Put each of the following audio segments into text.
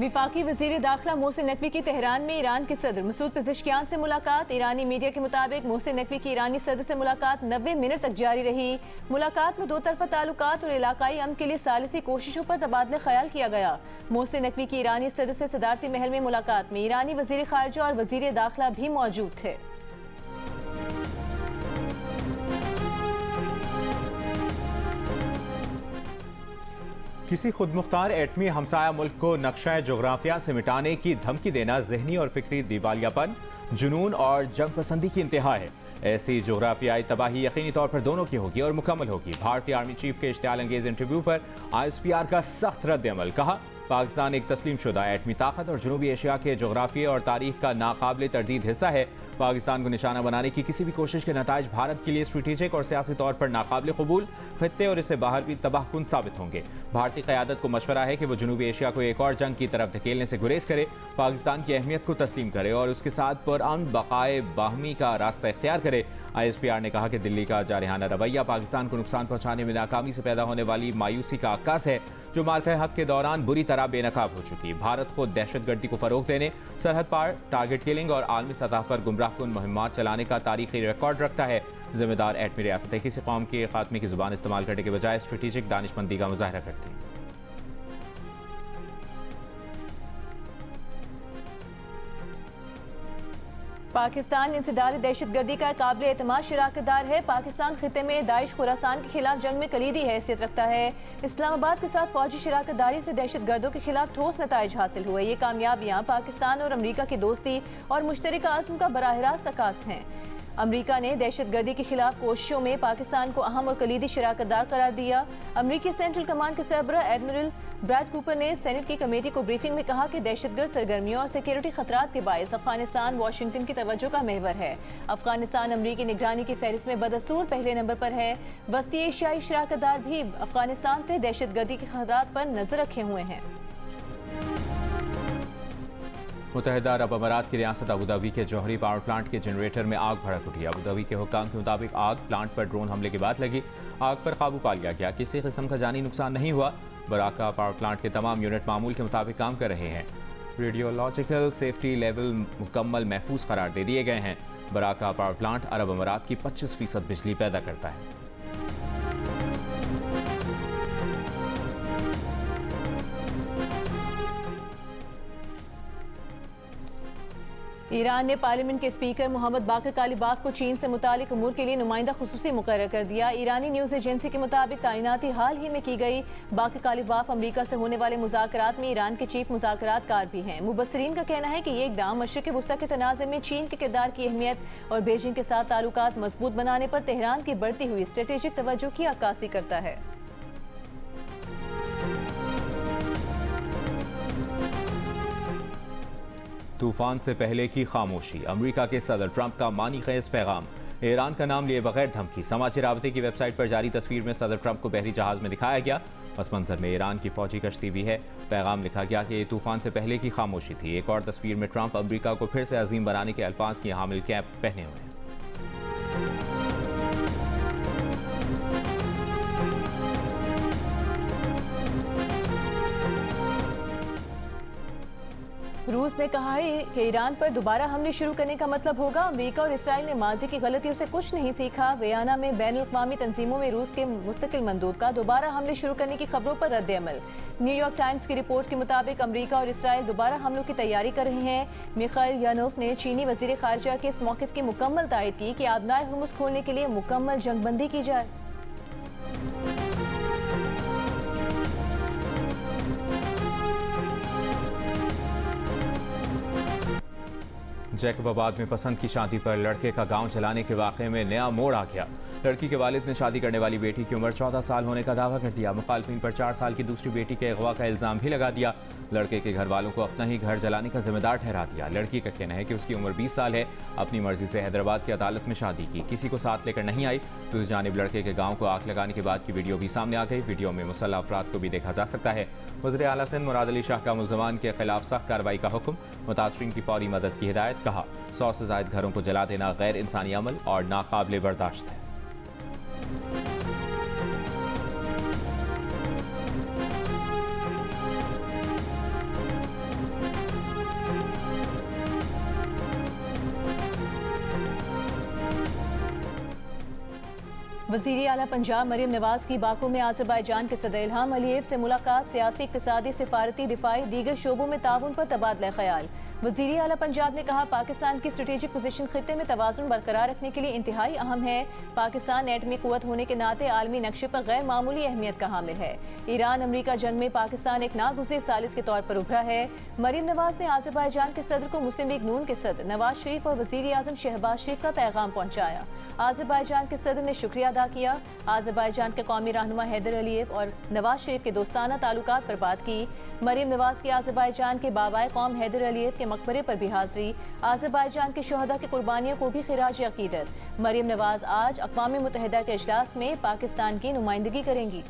विफाकी वज़ीर दाखिला मोहसिन नकवी की तेहरान में ईरान के सदर मसूद पेज़ेश्कियान से मुलाकात। ईरानी मीडिया के मुताबिक मोहसिन नकवी की ईरानी सदर से मुलाकात 90 मिनट तक जारी रही। मुलाकात में दो तरफा ताल्लुकात और इलाकाई अमन के लिए सालिसी कोशिशों पर तबादला ख्याल किया गया। मोहसिन नकवी की ईरानी सदर से सदारती महल में मुलाकात में ईरानी वज़ीर खारजा और वज़ीर दाखिला भी मौजूद थे। किसी खुदमुख्तार एटमी हमसाया मुल्क को नक्शा जोग्राफिया से मिटाने की धमकी देना जहनी और फिक्री दिवालियापन, जुनून और जंग पसंदी की इंतहा है। ऐसी जोग्राफियाई तबाही यकीनी तौर पर दोनों की होगी और मुकम्मल होगी। भारतीय आर्मी चीफ के इश्तियाल अंगेज इंटरव्यू पर ISPR का सख्त रद्द अमल। कहा, पाकिस्तान एक तस्लीम शुदा एटमी ताकत और जनूबी एशिया के जोग्राफिया और तारीख का नाकाबिल तरदीद हिस्सा है। पाकिस्तान को निशाना बनाने की किसी भी कोशिश के नताइज भारत के लिए स्ट्रेटेजिक और सियासी तौर पर नाकाबिल कबूल, खित्ते और इससे बाहर भी तबाहकुन साबित होंगे। भारतीय क़यादत को मशवरा है कि वो जनूबी एशिया को एक और जंग की तरफ धकेलने से गुरेज करे, पाकिस्तान की अहमियत को तस्लीम करे और उसके साथ पुरअमन बकाए बाहमी का रास्ता इख्तियार करे। ISPR ने कहा कि दिल्ली का जारहाना रवैया पाकिस्तान को नुकसान पहुंचाने में नाकामी से पैदा होने वाली मायूसी का अक्कास है, जो मार्का हक के दौरान बुरी तरह बेनकाब हो चुकी। भारत को दहशतगर्दी को फरोग देने, सरहद पार टारगेट किलिंग और आलमी सतह पर गुमराहकुन मुहिम्मात चलाने का तारीखी रिकॉर्ड रखता है। जिम्मेदार एटमी रियासतें किसी कौम के खात्मे की जुबान इस्तेमाल करने के बजाय स्ट्रेटेजिक दानिशमंदी का मुजाहरा करती हैं। पाकिस्तान इंसदाद दहशतगर्दी का काबिल एतमाद शराकतदार है। पाकिस्तान खिते में दाइश खुरासान के खिलाफ जंग में कलीदी हैसियत रखता है। इस्लामाबाद के साथ फौजी शराकतदारी से दहशतगर्दों के खिलाफ ठोस नताइज हासिल हुए। ये कामयाबियां पाकिस्तान और अमरीका की दोस्ती और मुश्तरका अज़्म का बराह रास्त अक्कास हैं। अमरीका ने दहशतगर्दी के खिलाफ कोशिशों में पाकिस्तान को अहम और कलीदी शराकतदार करार दिया। अमरीकी सेंट्रल कमांड के सरबराह एडमिरल ब्रैड कूपर ने सेनेट की कमेटी को ब्रीफिंग में कहा कि दहशतगर्द सरगर्मियों और सिक्योरिटी खतरात के बायस अफगानिस्तान वाशिंगटन की तवज्जो का महवर है। अफगानिस्तान अमरीकी निगरानी की फहरिस्त में बदस्तूर पहले नंबर पर है। वस्ती एशियाई शराकतदार भी अफगानिस्तान से दहशतगर्दी के खतरात पर नजर रखे हुए हैं। मुत्तहिदा अरब अमारात की रियासत अबूधाबी के जौहरी पावर प्लांट के जनरेटर में आग भड़क उठी। अबूधाबी के हुक्काम के मुताबिक आग प्लांट पर ड्रोन हमले के बाद लगी। आग पर काबू पा लिया गया, किसी किस्म का जानी नुकसान नहीं हुआ। बराका पावर प्लांट के तमाम यूनिट मामूल के मुताबिक काम कर रहे हैं। रेडियोलॉजिकल सेफ्टी लेवल मुकम्मल महफूज करार दे दिए गए हैं। बराका पावर प्लांट अरब अमारात की 25% बिजली पैदा करता है। ईरान ने पार्लियामेंट के स्पीकर मोहम्मद बाकर कालिबाफ को चीन से मुतालिक उमूर के लिए नुमाइंदा खुसूसी मुकर्रर कर दिया। ईरानी न्यूज़ एजेंसी के मुताबिक तैनाती हाल ही में की गई। बाकर कालिबाफ अमरीका से होने वाले मुज़ाकरात में ईरान के चीफ मुज़ाकरातकार भी हैं। मुबस्सरीन का कहना है कि ये इक़दाम मशरिक़ वुस्ता के तनाज़ुर में चीन के किरदार की अहमियत और बीजिंग के साथ ताल्लुकात मजबूत बनाने पर तेहरान की बढ़ती हुई स्ट्रेटेजिक तवज्जो की अक्कासी करता है। तूफान से पहले की खामोशी, अमेरिका के सदर ट्रंप का मानी खेज पैगाम, ईरान का नाम लिए बगैर धमकी। समाचार राबते की वेबसाइट पर जारी तस्वीर में सदर ट्रंप को बहरी जहाज में दिखाया गया। पस मंजर में ईरान की फौजी कश्ती भी है। पैगाम लिखा गया कि ये तूफान से पहले की खामोशी थी। एक और तस्वीर में ट्रंप अमेरिका को फिर से अजीम बनाने के अल्फाज की हामिल कैप पहने हुए हैं। रूस ने कहा है कि ईरान पर दोबारा हमले शुरू करने का मतलब होगा अमेरिका और इसराइल ने माजी की गलतियों से कुछ नहीं सीखा। वियना में बैनुल-अक़वामी तंजीमों में रूस के मुस्तकिल मंदूब का दोबारा हमले शुरू करने की खबरों पर रद्द अमल। न्यूयॉर्क टाइम्स की रिपोर्ट के मुताबिक अमेरिका और इसराइल दोबारा हमलों की तैयारी कर रहे हैं। मिखाइल यानोफ ने चीनी वज़ीर ख़ारजा के इस मौक़िफ़ की मुकम्मल तायद की कि आबनाए हुर्मुज़ खोलने के लिए मुकम्मल जंगबंदी की जाए। जैकबाबाद में पसंद की शादी पर लड़के का गांव चलाने के वाक़े में नया मोड़ आ गया। लड़की के वालिद ने शादी करने वाली बेटी की उम्र 14 साल होने का दावा कर दिया। मुखालफिन पर 4 साल की दूसरी बेटी के अगवा का इल्ज़ाम भी लगा दिया। लड़के के घर वालों को अपना ही घर जलाने का जिम्मेदार ठहरा दिया। लड़की का कहना है कि उसकी उम्र 20 साल है, अपनी मर्जी से हैदराबाद की अदालत में शादी की, किसी को साथ लेकर नहीं आई। दूसरी जानिब लड़के के गाँव को आग लगाने के बाद की वीडियो भी सामने आ गई। वीडियो में मुसल्लह अफराद को भी देखा जा सकता है। वज़ीर आला सिंध मुराद अली शाह का मुल्ज़मान के खिलाफ सख्त कार्रवाई का हुक्म, मुतासरीन की फौरी मदद की हिदायत। कहा, 100 से ज़ायद घरों को जला देना गैर इंसानी अमल और नाकाबिले बर्दाश्त है। वज़ीर आला पंजाब मरीम नवाज की बाकू में आज़रबाईजान के सदर इल्हाम अलीयेव से मुलाकात, सियासी, इक़्तिसादी, सिफारती, दिफाई, दीगर शोबों में ताउन पर तबादला ख्याल। वज़ीर आला पंजाब ने कहा, पाकिस्तान की स्ट्रेटेजिक पोजीशन खित्ते में तवाज़ुन बरकरार रखने के लिए इंतहाई अहम है। पाकिस्तान एटमी कुव्वत होने के नाते आलमी नक्शे पर गैर मामूली अहमियत का हामिल है। ईरान अमरीका जंग में पाकिस्तान एक नागुज़िर सालिस के तौर पर उभरा है। मरीम नवाज ने आज़रबाईजान के सदर को मुस्लिम लीग नून के सदर नवाज शरीफ और वज़ीर आज़म शहबाज शरीफ का पैगाम पहुँचाया। आज़रबाईजान के सदर ने शुक्रिया अदा किया। आज़रबाईजान के कौमी रहनुमा हैदर अलीयेव और नवाज शरीफ के दोस्ताना ताल्लुकात पर बात की। मरीम नवाज की आज़रबाईजान के बाबाए कौम हैदर अलीयेव के मकबरे पर भी हाज़री। आज़रबाईजान के शहदा की कुर्बानियों को भी खिराज अकीदत। मरीम नवाज आज अक़वाम मुत्तहिदा के इजलास में पाकिस्तान की नुमाइंदगी करेंगी।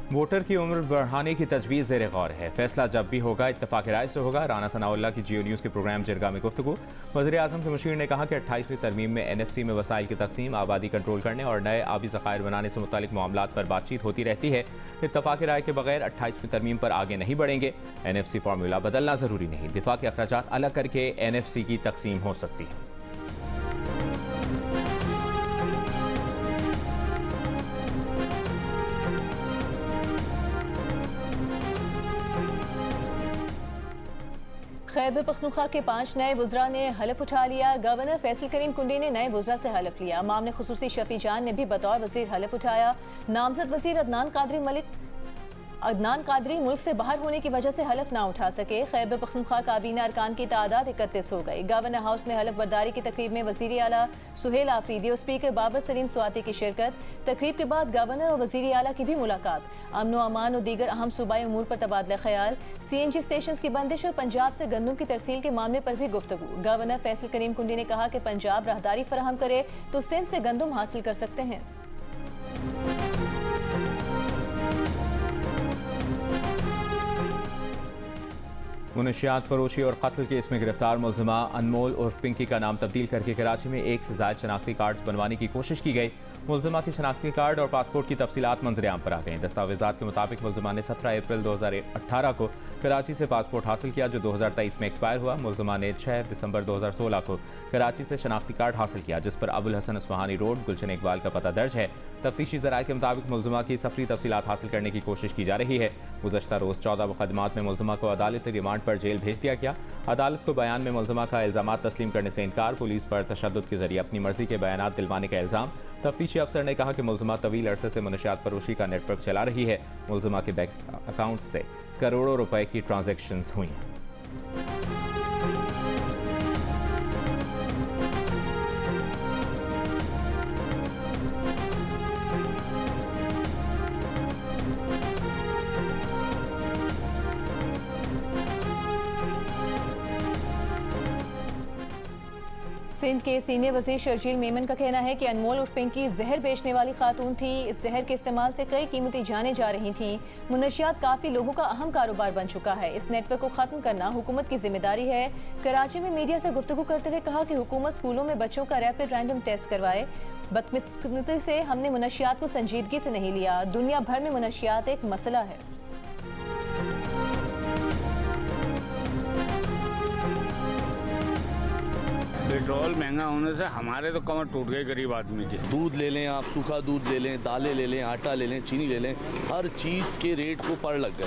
वोटर की उम्र बढ़ाने की तजवीज़ ज़ेर गौर है। फैसला जब भी होगा इत्तफाक़ राय से होगा। राना सनाउल्लाह की जियो न्यूज़ के प्रोग्राम जिरगा में गुफ्तगू। वज़ीर आज़म के मुशीर ने कहा कि 28वीं तरमीम में NFC में वसाइल की तकसीम, आबादी कंट्रोल करने और नए आबी ज़खायर बनाने से मुतालिक मामलात पर बातचीत होती रहती है। इत्तफाक़ राय के बगैर 28वीं तरमीम पर आगे नहीं बढ़ेंगे। NFC फार्मूला बदलना ज़रूरी नहीं, दिफा के अखराजात अलग करके NFC की तकसीम हो सकती है। खैबर पख्तूनख्वा के 5 नए वुज़रा ने हलफ उठा लिया। गवर्नर फैसल करीम कुंडी ने नए वुज़रा से हलफ लिया। मामले खुसूसी शफी जान ने भी बतौर वज़ीर हलफ उठाया। नामजद वज़ीर अदनान कादरी मुल्क से बाहर होने की वजह से हलफ ना उठा सके। खैबर पख्तूनख्वा काबीना अरकान की तादाद 31 हो गई। गवर्नर हाउस में हलफ बर्दारी की तकरीब में वज़ीर आला सुहेल आफरीदी और स्पीकर बाबर सलीम स्वाति की शिरकत। तकरीब के बाद गवर्नर और वज़ीर आला की भी मुलाकात। अमन व अमान और दीगर अहम सूबाई उमूर पर तबादला ख्याल। CNG स्टेशन की बंदिश और पंजाब से गंदम की तरसील के मामले पर भी गुफ्तगू। गवर्नर फैसल करीम कुंडी ने कहा कि पंजाब राहदारी फराहम करे तो सिंध से गंदम हासिल कर सकते हैं। मुनशियात फरोशी और कत्ल केस में गिरफ्तार मुलजिमा अनमोल उर्फ पिंकी का नाम तब्दील करके कराची में 1 से ज़ायद शनाख्ती कार्ड बनवाने की कोशिश की गई। मुलजिमा के शनाख्ती कार्ड और पासपोर्ट की तफसीलात मंजरेआम पर आ गई। दस्तावेजात के मुताबिक मुलजिमा ने 17 अप्रैल 2018 को कराची से पासपोर्ट हासिल किया जो 2023 में एक्सपायर हुआ। मुलजिमा ने 6 दिसंबर 2016 को कराची से शनाख्ती कार्ड हासिल किया जिस पर अबुल हसन अस्फहानी रोड, गुलशन इकबाल का पता दर्ज है। तफ्तीशी ज़राए के मुताबिक मुलजिमा की सफरी तफसीलात हासिल करने की कोशिश की जा रही है। गुज़श्ता रोज़ 14 मुकदमात में मुलजिमा को अदालती रिमांड पर जेल भेज दिया गया। अदालत को बयान में मुलजिमा का इल्ज़ामात तस्लीम करने से इनकार, पुलिस पर तशद्दुद के जरिए अपनी मर्जी के बयानात दिलवाने का इल्ज़ाम। तफ्तीशी अफसर ने कहा कि मुलजिमा तवील अरसे से मुनशियात फरोशी का नेटवर्क चला रही है। मुलजिमा के बैंक अकाउंट से करोड़ों रुपए की ट्रांजैक्शंस हुई हैं। सिंध के सीनियर वज़ीर शर्जील मेमन का कहना है कि अनमोल उर्फ पिंकी जहर बेचने वाली खातून थी। इस जहर के इस्तेमाल से कई कीमती जानें जा रही थीं। मुनशियात काफ़ी लोगों का अहम कारोबार बन चुका है। इस नेटवर्क को ख़त्म करना हुकूमत की जिम्मेदारी है। कराची में मीडिया से गुफ्तगू करते हुए कहा कि हुकूमत स्कूलों में बच्चों का रैपिड रैंडम टेस्ट करवाए। बदकिस्मती से हमने मुनशियात को संजीदगी से नहीं लिया। दुनिया भर में मुनशियात एक मसला है। पेट्रोल महंगा होने से हमारे तो कमर टूट गई गरीब आदमी की। दूध ले लें आप, सूखा दूध ले लें, दालें ले लें, आटा ले लें, चीनी ले लें, हर चीज़ के रेट को पड़ लग गए।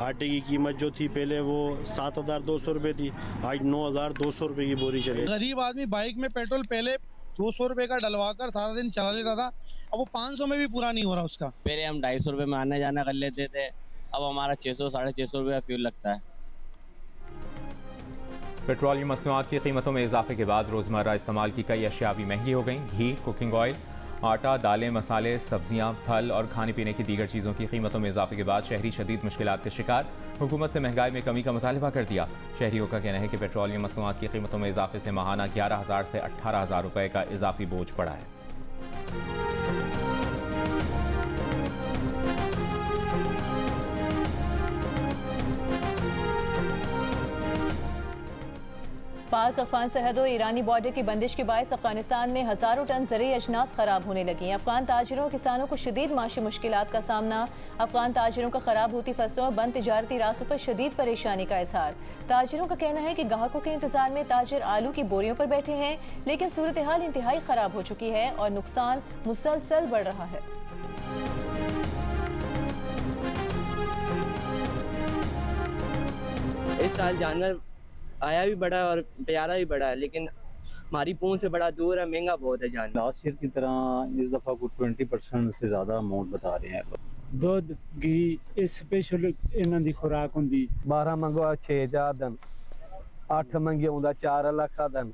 आटे की कीमत जो थी पहले वो 7,200 रुपये थी, आज 9,200 रुपये की बोरी चले। गरीब आदमी बाइक में पेट्रोल पहले 200 रुपये का डलवाकर सारा दिन चला लेता था, अब वो 500 में भी पूरा नहीं हो रहा उसका। पहले हम 250 रुपये में आना जाना कर लेते थे, अब हमारा 600 साढ़े 600 रुपये फ्यूल लगता है। पेट्रोलियम मसनूआत की कीमतों में इजाफे के बाद रोज़मर्रा इस्तेमाल की कई अशिया भी महंगी हो गई। घी, कुकिंग ऑयल, आटा, दालें, मसाले, सब्जियां, फल और खाने पीने की दीगर चीज़ों की कीमतों में इजाफे के बाद शहरी शदीद मुश्किलात के शिकार। हुकूमत से महंगाई में कमी का मुतालबा कर दिया। शहरियों का कहना है कि पेट्रोलियम मसनूआत की कीमतों में इजाफे से माहाना 11,000 से 18,000 रुपये का इजाफी बोझ पड़ा है। पाक अफगान सरहद और ईरानी बॉर्डर की बंदिश के बायस अफगानिस्तान में हज़ारों टन ज़रूरी अजनास खराब होने लगी। अफगान ताजिरों और किसानों को शदीद माशी मुश्किलात का सामना। अफगान ताजिरों का खराब होती फसलों और बंद तिजारती रास्तों पर शदीद परेशानी का इजहार। ताजिरों का कहना है कि ग्राहकों के इंतजार में ताजिर आलू की बोरियों पर बैठे हैं, लेकिन सूरत हाल इंतहाई खराब हो चुकी है और नुकसान मुसलसल बढ़ रहा है। इस साल जानवर आया भी बड़ा है और प्यारा भी बड़ा है, लेकिन हमारी पूंछ से बड़ा दूर है, महंगा बहुत है जानवर। लास्ट ईयर की तरह इस दफ़ा कुछ 20% से ज़्यादा अमाउंट बता रहे हैं। दुध घी इस स्पेशल इन्हां दी खुराक हुंदी 12 मंगवा 6000 दिन 8 मंगे हुंदा 4 लाख दिन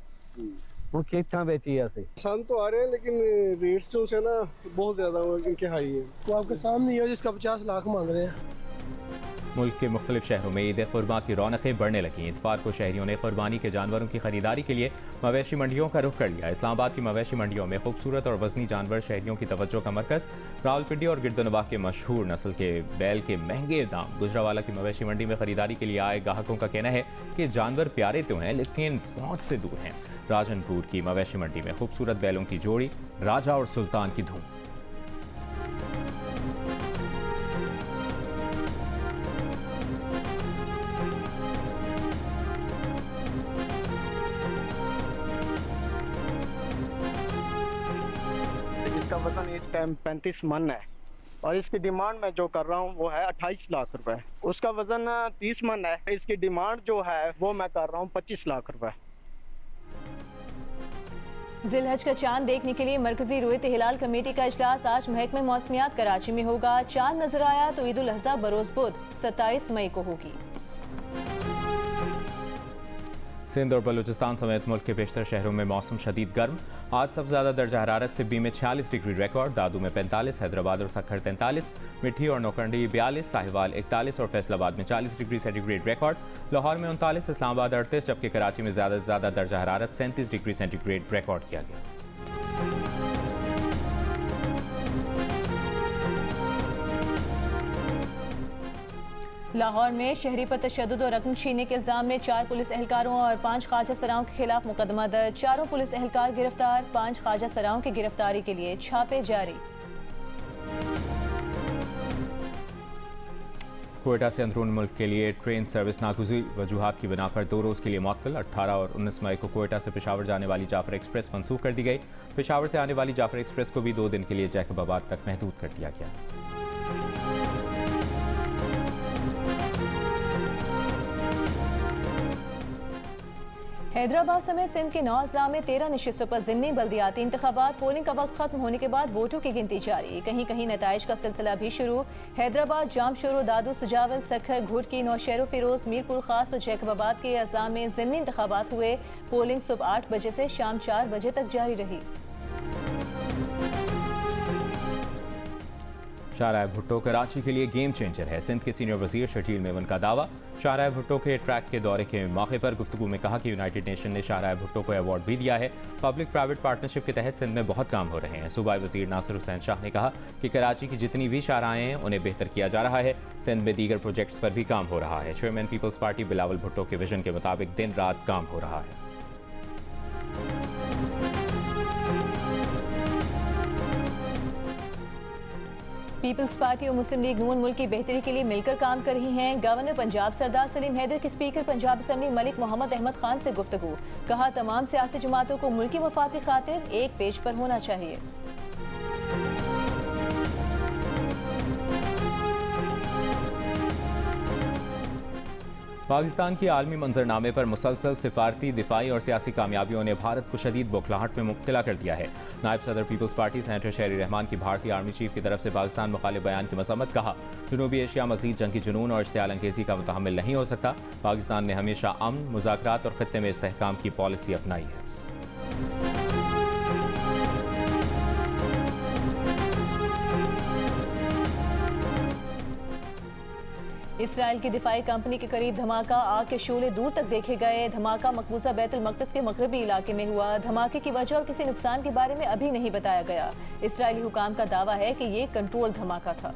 ਹੁਣ ਕਿੱਥਾਂ ਵੇਚੀ ਅਸੀਂ पसंद तो आ रहे हैं, लेकिन रेट्स जो है ना बहुत ज़्यादा इनके हाई है। तो आपके सामने ये जिसका 50 लाख मांग रहे हैं। मुल्क के मुख्तलिफ शहरों में ईद कुर्बां की रौनकें बढ़ने लगीं। इतवार को शहरियों ने कुर्बानी के जानवरों की खरीदारी के लिए मवेशी मंडियों का रुख कर लिया। इस्लामाबाद की मवेशी मंडियों में खूबसूरत और वजनी जानवर शहरियों की तवज्जो का मरकज। रावलपिंडी और गिरदनवाह के मशहूर नस्ल के बैल के महंगे दाम। गुजरावाला की मवेशी मंडी में खरीदारी के लिए आए ग्राहकों का कहना है कि जानवर प्यारे तो हैं, लेकिन पहुंच से दूर हैं। राजनपुर की मवेशी मंडी में खूबसूरत बैलों की जोड़ी, राजा और सुल्तान की धूम। इसका वजन इस टाइम 35 मन है और इसकी डिमांड मैं जो कर रहा हूँ वो है 28 लाख रुपए। उसका वजन 30 मन है, इसकी डिमांड जो है वो मैं कर रहा हूँ 25 लाख रुपए। जिलहज का चांद देखने के लिए मरकजी रुयत हिलाल कमेटी का इजलास आज महकमे मौसमियात कराची में होगा। चांद नजर आया तो ईद उल अज़हा बरोज बुध 27 मई को होगी। सिंध और बलूचिस्तान समेत मुल्क के बेशतर शहरों में मौसम शदीद गर्म। आज सबसे ज़्यादा दर्जा हरारत सिब्बी में 46 डिग्री रिकॉर्ड, दादू में 45, हैदराबाद और सक्खर 43, मिठी और नौकंडी 42, साहिवाल 41 और फैसलाबाद में 40 डिग्री सेंटीग्रेड रिकॉर्ड। लाहौर में 39, इस्लामाबाद 38, जबकि कराची में ज़्यादा से ज़्यादा दर्जा हरारत 37 डिग्री सेंटीग्रेड रिकॉर्ड किया गया। लाहौर में शहरी पर तशद्दुद और रकम छीनने के इल्जाम में 4 पुलिस एहलकारों और 5 ख्वाजा सराओं के खिलाफ मुकदमा दर्ज। चारों पुलिस एहलकार गिरफ्तार, 5 ख्वाजा सराओं की गिरफ्तारी के लिए छापे जारी। कोयटा से अंदरून मुल्क के लिए ट्रेन सर्विस नागुज़ीर वजूहात की बिना पर 2 रोज़ के लिए मुअत्तल। 18 और 19 मई को कोयटा से पेशावर जाने वाली जाफर एक्सप्रेस मंसूख कर दी गई। पेशावर से आने वाली जाफर एक्सप्रेस को भी 2 दिन के लिए जैकबाबाद तक महदूद कर दिया गया। हैदराबाद समेत सिंध के 9 अजला में 13 नशिस्तों पर ज़िमनी बल्दियाती इंतखाबात। पोलिंग का वक्त खत्म होने के बाद वोटों की गिनती जारी। कहीं कहीं नताइज का सिलसिला भी शुरू। हैदराबाद, जामशोरो, दादू, सुजावल, सखर, घुड़की, नौशहरो, फिरोज, मीरपुर खास और जैकबाबाद के अजला में ज़िमनी इंतखाबात हुए। पोलिंग सुबह 8 बजे से शाम 4 बजे तक जारी रही। शाहराह भुट्टो कराची के लिए गेम चेंजर है। सिंध के सीनियर वजीर शकील मेमन का दावा। शाहराह भुट्टो के ट्रैक के दौरे के मौके पर गुफ्तगू में कहा कि यूनाइटेड नेशन ने शाहराह भुट्टो को अवार्ड भी दिया है। पब्लिक प्राइवेट पार्टनरशिप के तहत सिंध में बहुत काम हो रहे हैं। सूबाई वजीर नासिर हुसैन शाह ने कहा कि कराची की जितनी भी शाहराहें हैं उन्हें बेहतर किया जा रहा है। सिंध में दीगर प्रोजेक्ट्स पर भी काम हो रहा है। Chairman people's party Bilawal Bhutto के विजन के मुताबिक दिन रात काम हो रहा है। पीपल्स पार्टी और मुस्लिम लीग नून मुल्क की बेहतरी के लिए मिलकर काम कर रही हैं। गवर्नर पंजाब सरदार सलीम हैदर के स्पीकर पंजाब असम्बली मलिक मोहम्मद अहमद खान से गुफ्तगू। कहा तमाम सियासी जमातों को मुल्की मफाद की खातिर एक पेज पर होना चाहिए। पाकिस्तान की आलमी मंजरनामे पर मुसलसल सिफारती, दिफाई और सियासी कामयाबियों ने भारत को शदीद बौखलाहट में मुब्तला कर दिया है। नायब सदर पीपल्स पार्टी सेनेटर शहरी रहमान की भारतीय आर्मी चीफ की तरफ से पाकिस्तान मुखालिफ बयान की मजम्मत। कहा जनूबी एशिया मजीद जंगी जुनून और इश्तियाल अंगेज़ी का मुतहम्मिल नहीं हो सकता। पाकिस्तान ने हमेशा अमन, मुज़ाकरात और खत्ते में इस्तेहकाम की पॉलिसी अपनाई है। इसराइल की दिफाई कंपनी के करीब धमाका, आग के शोले दूर तक देखे गए। धमाका मकबूजा बैतुल मक़दिस के मगरबी इलाके में हुआ। धमाके की वजह और किसी नुकसान के बारे में अभी नहीं बताया गया। इसराइली हुकाम का दावा है कि ये कंट्रोल धमाका था।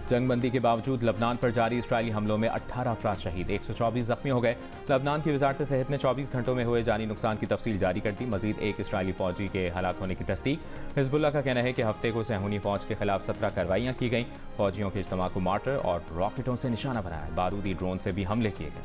जंगबंदी के बावजूद लबनान पर जारी इसराइली हमलों में 18 अफराद शहीद, 124 जख्मी हो गए। लबनान की वजारत सेहत ने 24 घंटों में हुए जानी नुकसान की तफसील जारी कर दी। मजीद एक इसराइली फौजी के हलाक होने की तस्दीक। हिजबुल्लाह का कहना है कि हफ्ते को सहूनी फौज के खिलाफ 17 कार्रवाइयाँ की गईं। फौजियों के इज्तिमा को मार्टर और रॉकेटों से निशाना बनाया। बारूदी ड्रोन से भी हमले किए गए।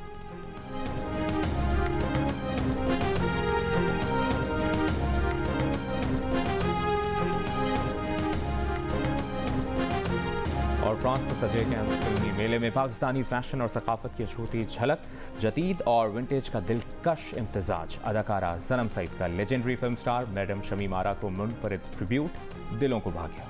और फ्रांस में सजे कैंस फिल्मी मेले में पाकिस्तानी फैशन और सकाफत की अछूती झलक, जदीद और विंटेज का दिलकश इम्तजाज। अदाकारा सनम सईद का legendary film star madam Shamim Ara को मुनफरिद ट्रिब्यूट, दिलों को भा गया।